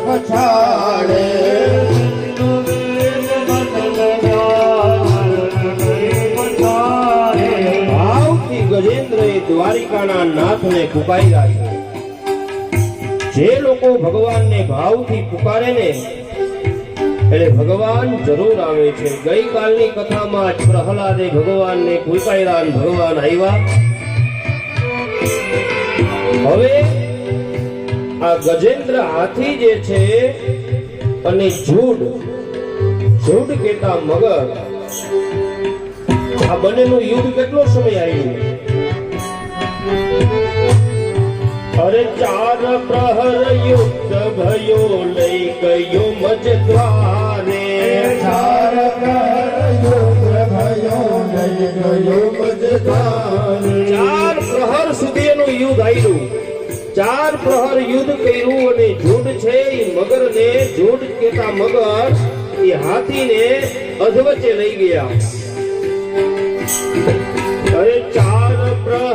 પછાડે ભાવથી ગજેન્દ્રએ દ્વારિકાના નાથને પુકાર્યા છે। જે લોકો ભગવાનને ભાવથી પુકારે ને એટલે ભગવાન જરૂર આવે છે। ગઈકાલની કથામાં જ પ્રહલાદે ભગવાનને પુકાર્યા, ભગવાન આવ્યા। હવે આ ગજેન્દ્ર હાથી જે છે અને ઝૂડ કેતા મગર, આ બંનેનું યુદ્ધ કેટલો સમય આવ્યું? અરે 4 પ્રહર યુદ્ધ ભયો લઈ ગયો મજદ્વારે। 4 પ્રહર યુદ્ધ ભયો લઈ ગયો મજદ્વારે। 4 પ્રહર સુધીનું યુદ્ધ આવ્યું। 4 પ્રહર યુદ્ધ કર્યું અને ઝૂડ છે એ મગરને, ઝૂડ કેતા મગર એ હાથીને અધવચ્ચે લઈ ગયા। અરે 4 પ્રહર